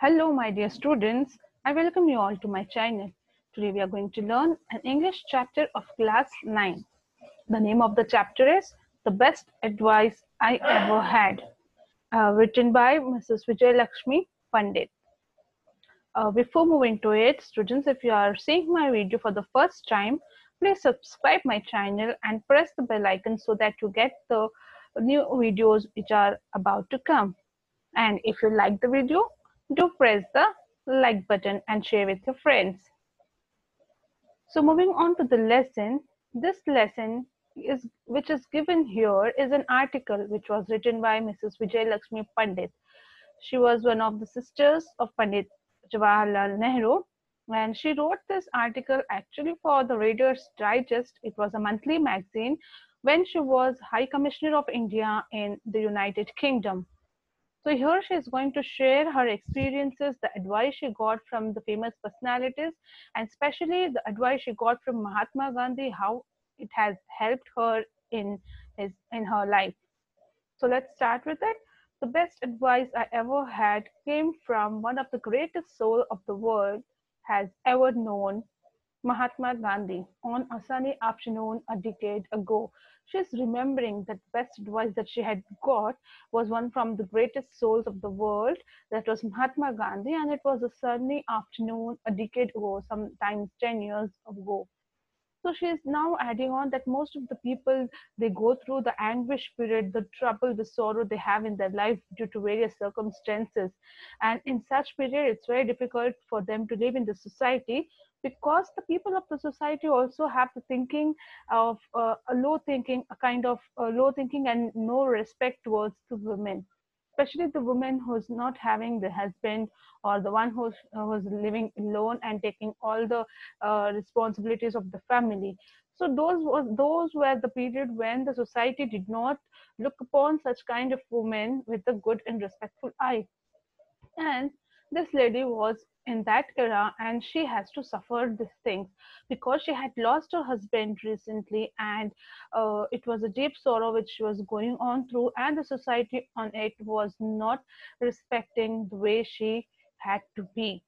Hello, my dear students. I welcome you all to my channel. Today we are going to learn an English chapter of class 9. The name of the chapter is The Best Advice I Ever Had, written by Mrs. VIJAYLAKSHMI Pandit. Before moving to it, students, if you are seeing my video for the first time, please subscribe my channel and press the bell icon so that you get the new videos which are about to come. And if you like the video, do press the like button and share with your friends. So moving on to the lesson, this lesson is which is given here is an article which was written by Mrs. VIJAYLAKSHMI Pandit. She was one of the sisters of Pandit Jawaharlal Nehru, and she wrote this article actually for the Reader's Digest. It was a monthly magazine when she was High Commissioner of India in the United Kingdom. So here she is going to share her experiences, the advice she got from the famous personalities, and especially the advice she got from Mahatma Gandhi, how it has helped her in her life. So let's start with it. The best advice I ever had came from one of the greatest souls of the world has ever known, Mahatma Gandhi. On a sunny afternoon a decade ago, she's remembering that the best advice that she had got was one from the greatest souls of the world, that was Mahatma Gandhi, and it was a sunny afternoon a decade ago, sometimes 10 years ago. So she is now adding on that most of the people, they go through the anguish period, the trouble, the sorrow they have in their life due to various circumstances. And in such period, it's very difficult for them to live in the society because the people of the society also have the thinking of a low thinking, a kind of low thinking and no respect towards the women, especially the woman who's not having the husband, or the one who's living alone and taking all the responsibilities of the family. So those were the period when the society did not look upon such kind of women with a good and respectful eye. And this lady was in that era, and she has to suffer these things because she had lost her husband recently, and it was a deep sorrow which she was going on through, and the society on it was not respecting the way she had to be.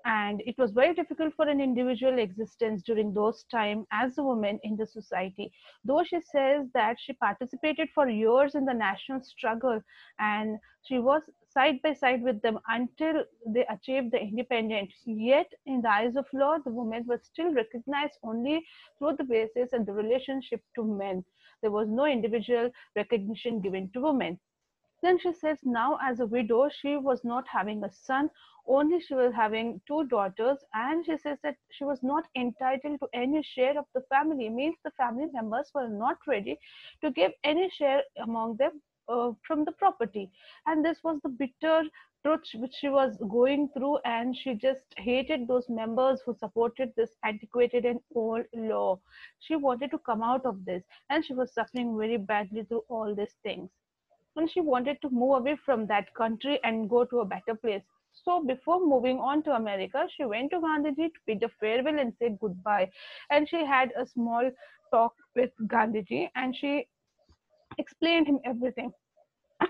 And it was very difficult for an individual existence during those time as a woman in the society. Though she says that she participated for years in the national struggle, and she was side by side with them until they achieved the independence, yet in the eyes of law the women were still recognized only through the basis and the relationship to men. There was no individual recognition given to women. Then she says now as a widow, she was not having a son, only she was having two daughters, and she says that she was not entitled to any share of the family, means the family members were not ready to give any share among them from the property. And this was the bitter truth which she was going through, and she just hated those members who supported this antiquated and old law. She wanted to come out of this, and she was suffering very badly through all these things, and she wanted to move away from that country and go to a better place. So before moving on to America, she went to Gandhiji to bid a farewell and say goodbye. And she had a small talk with Gandhiji, and she explained him everything.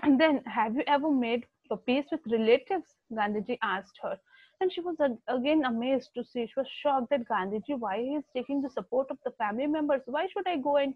And then, have you ever made a peace with relatives? Gandhiji asked her. And she was again amazed to see. She was shocked that Gandhiji, why he is taking the support of the family members? Why should I go and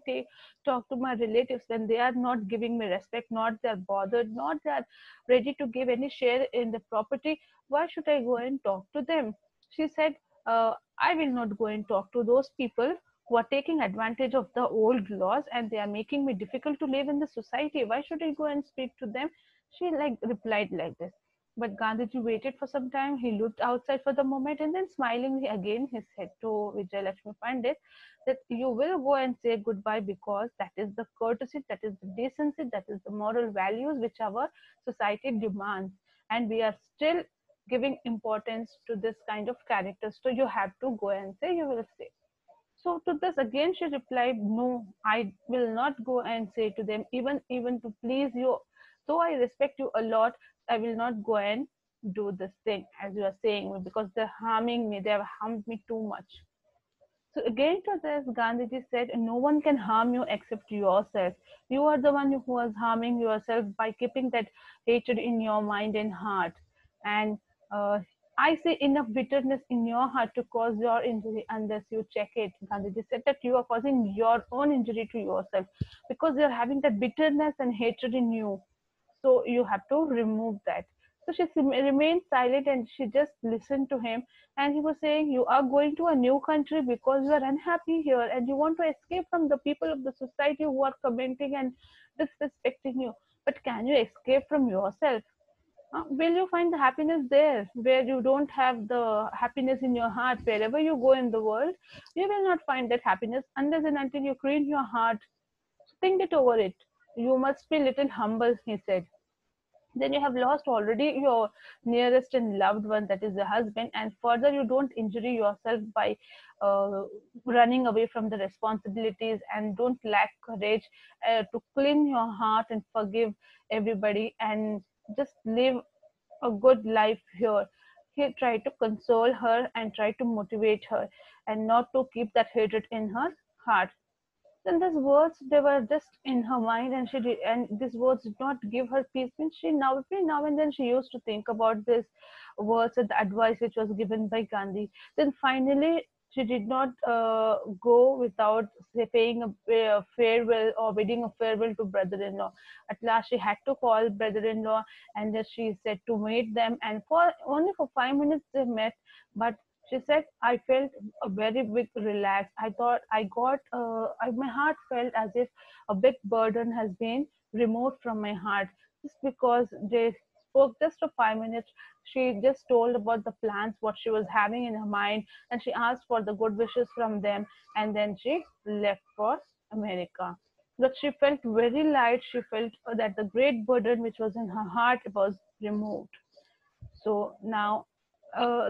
talk to my relatives when they are not giving me respect, not they are bothered, not they are ready to give any share in the property? Why should I go and talk to them? She said, I will not go and talk to those people who are taking advantage of the old laws, and they are making me difficult to live in the society. Why should I go and speak to them? She like replied like this. But Gandhiji waited for some time. He looked outside for the moment, and then smilingly again he said to Vijayalakshmi Pandit that you will go and say goodbye, because that is the courtesy, that is the decency, that is the moral values which our society demands, and we are still giving importance to this kind of characters. So you have to go and say, you will say. So to this again she replied, no, I will not go and say to them, even to please you. Though I respect you a lot, I will not go and do this thing as you are saying, because they're harming me, they have harmed me too much. So again to this, Gandhiji said, no one can harm you except yourself. You are the one who is harming yourself by keeping that hatred in your mind and heart. And uh, I see enough bitterness in your heart to cause your injury unless you check it. Gandhiji said that you are causing your own injury to yourself because you're having that bitterness and hatred in you. So you have to remove that. So she remained silent and she just listened to him. And he was saying, you are going to a new country because you are unhappy here and you want to escape from the people of the society who are commenting and disrespecting you. But can you escape from yourself? Will you find the happiness there where you don't have the happiness in your heart? Wherever you go in the world, you will not find that happiness unless and until you clean your heart. Think it over it. You must be little humble, he said. Then you have lost already your nearest and loved one, that is the husband, and further you don't injure yourself by uh, running away from the responsibilities, and don't lack courage to clean your heart and forgive everybody and just live a good life here. He tried to console her and tried to motivate her and not to keep that hatred in her heart. Then these words, they were just in her mind, and she did, and these words did not give her peace. Means she now, every now and then, she used to think about this words and the advice which was given by Gandhi. Then finally, she did not go without paying a farewell or bidding a farewell to brother-in-law. At last, she had to call brother-in-law, and then she said to meet them. And for only for 5 minutes they met, but she said, I felt a very big relax. I thought I got, my heart felt as if a big burden has been removed from my heart. Just because they spoke just for 5 minutes, she just told about the plans, what she was having in her mind, and she asked for the good wishes from them, and then she left for America. But she felt very light. She felt that the great burden which was in her heart was removed. So now,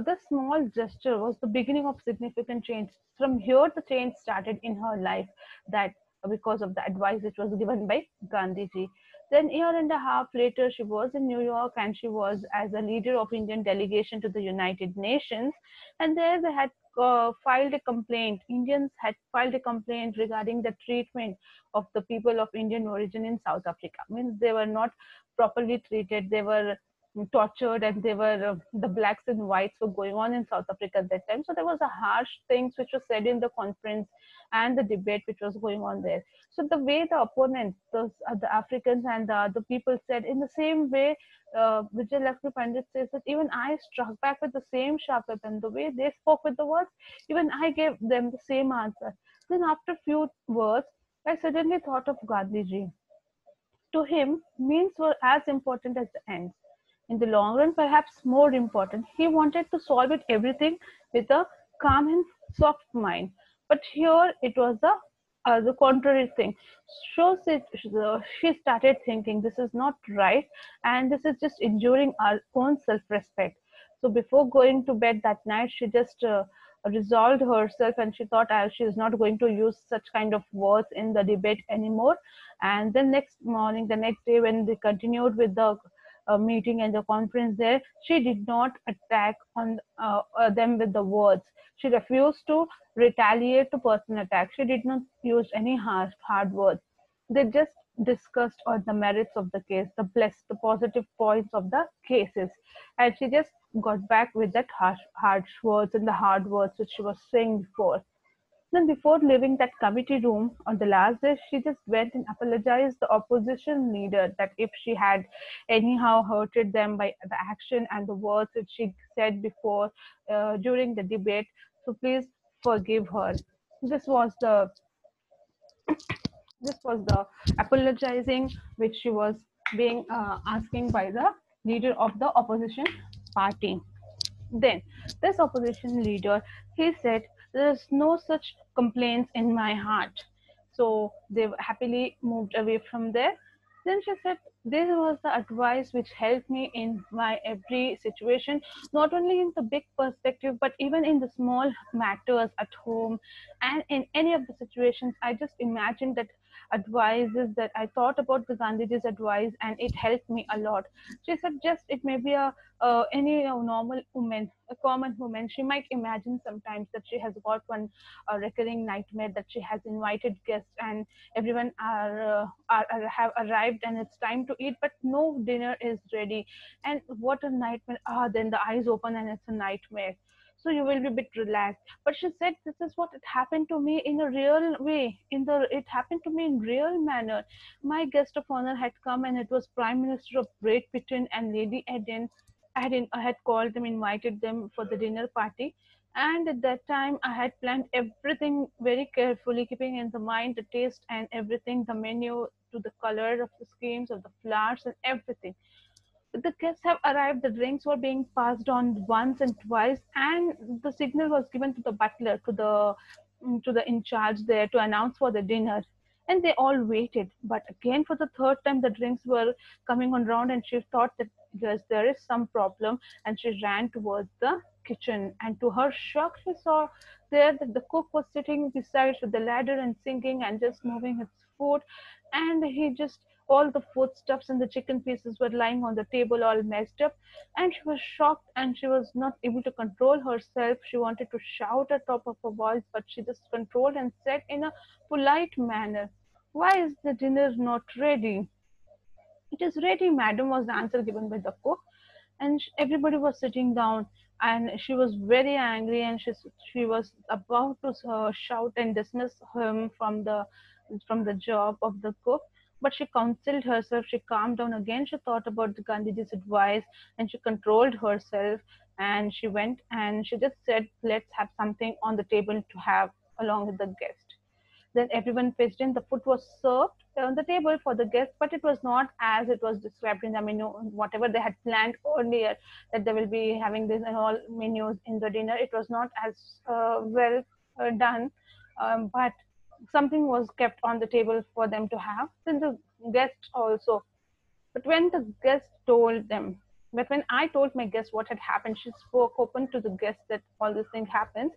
this small gesture was the beginning of significant change. From here, the change started in her life, that because of the advice which was given by Gandhiji. Then, year and a half later, she was in New York and she was as a leader of Indian delegation to the United Nations. And there they had filed a complaint. Indians had filed a complaint regarding the treatment of the people of Indian origin in South Africa. Means they were not properly treated. They were tortured, and they were the blacks and whites were going on in South Africa at that time. So there was a harsh things which was said in the conference and the debate which was going on there. So the way the opponents, the Africans and the other people said, in the same way, Vijay Pandit says that even I struck back with the same sharp weapon. The way they spoke with the words, even I gave them the same answer. Then after few words, I suddenly thought of Gandhiji. To him, means were as important as the ends. In the long run, perhaps more important, he wanted to solve it everything with a calm and soft mind. But here it was the contrary thing. So she started thinking this is not right, and this is just injuring our own self-respect. So before going to bed that night, she just resolved herself, and she thought she is not going to use such kind of words in the debate anymore. And then next morning, the next day, when they continued with the meeting and the conference there, she did not attack on them with the words. She refused to retaliate to personal attack. She did not use any hard words. They just discussed on the merits of the case, the positive points of the cases, and she just got back with that harsh words and the hard words which she was saying before. Then, before leaving that committee room on the last day, she just went and apologized the opposition leader that if she had anyhow hurted them by the action and the words that she said before during the debate. So please forgive her. This was the this was the apologizing which she was being asking by the leader of the opposition party. Then, this opposition leader, he said, there is no such complaints in my heart. So they happily moved away from there. Then she said, this was the advice which helped me in my every situation, not only in the big perspective, but even in the small matters at home and in any of the situations. I just imagined that advices that I thought about the Gandhiji's advice, and it helped me a lot. She said just it may be a any normal woman, a common woman. She might imagine sometimes that she has got one recurring nightmare that she has invited guests and everyone are have arrived and it's time to eat, but no dinner is ready. And what a nightmare! Ah, then the eyes open and it's a nightmare. So you will be a bit relaxed. But she said this is what it happened to me in a real way. It happened to me in real manner. My guest of honor had come and it was Prime Minister of Great Britain and Lady Eden. I had called them, invited them for the dinner party. And at that time, I had planned everything very carefully, keeping in the mind the taste and everything, the menu to the color of the schemes of the flowers and everything. The guests have arrived, the drinks were being passed on once and twice, and the signal was given to the butler, to the in charge there to announce for the dinner. And they all waited. But again, for the third time, the drinks were coming on round, and she thought that yes, there is some problem, and she ran towards the kitchen. And to her shock, she saw there that the cook was sitting beside the ladder and singing and just moving his foot, and he just all the foodstuffs and the chicken pieces were lying on the table all messed up, and she was shocked and she was not able to control herself. She wanted to shout at top of her voice, but she just controlled and said in a polite manner, "Why is the dinner not ready?" "It is ready, madam," was the answer given by the cook. And everybody was sitting down, and she was very angry, and she was about to shout and dismiss him from the job of the cook. But she counseled herself, she calmed down again, she thought about the Gandhiji's advice, and she controlled herself, and she went and she just said, let's have something on the table to have along with the guest. Then everyone pitched in. The food was served on the table for the guests, but it was not as it was described in the menu, whatever they had planned earlier, that they will be having this and all menus in the dinner. It was not as well done, but something was kept on the table for them to have. Then the guests also, but when the guest told them, but when I told my guest what had happened, she spoke open to the guest that all this thing happens.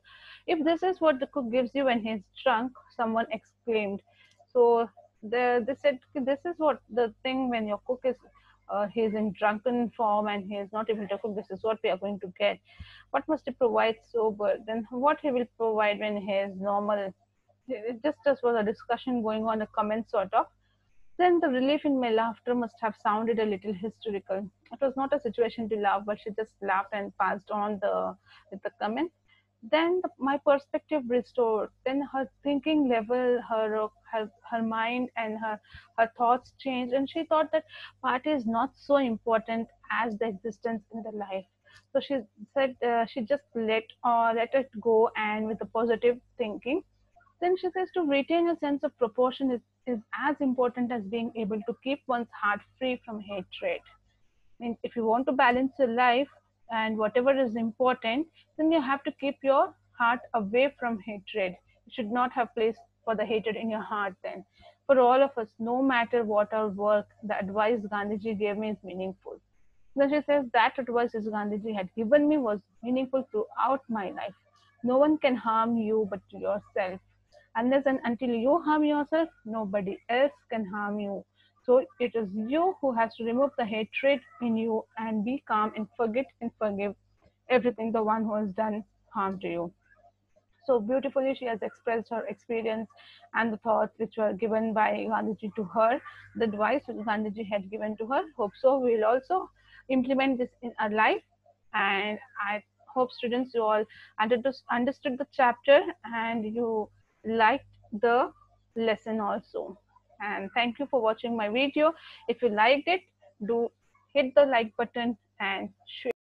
If this is what the cook gives you when he's drunk, someone exclaimed. So they said, this is what the thing when your cook is, he's in drunken form and he is not able to cook, this is what we are going to get. What must he provide sober? Then what he will provide when he is normal? It just was a discussion going on, a comment sort of. Then the relief in my laughter must have sounded a little hysterical. It was not a situation to laugh, but she just laughed and passed on with the comment. Then my perspective restored. Then her thinking level, her mind and her thoughts changed, and she thought that party is not so important as the existence in the life. So she said she just let it go, and with a positive thinking, then she says to retain a sense of proportion is as important as being able to keep one's heart free from hatred. I mean, if you want to balance your life and whatever is important, then you have to keep your heart away from hatred. You should not have place for the hatred in your heart then. For all of us, no matter what our work, the advice Gandhiji gave me is meaningful. Then she says that advice that Gandhiji had given me was meaningful throughout my life. No one can harm you but yourself. Unless and until you harm yourself, nobody else can harm you. So it is you who has to remove the hatred in you and be calm and forget and forgive everything the one who has done harm to you. So beautifully, she has expressed her experience and the thoughts which were given by Gandhiji to her, the advice which Gandhiji had given to her. Hope so. We'll also implement this in our life. And I hope students, you all understood the chapter and you liked the lesson also. And thank you for watching my video. If you liked it, do hit the like button and share.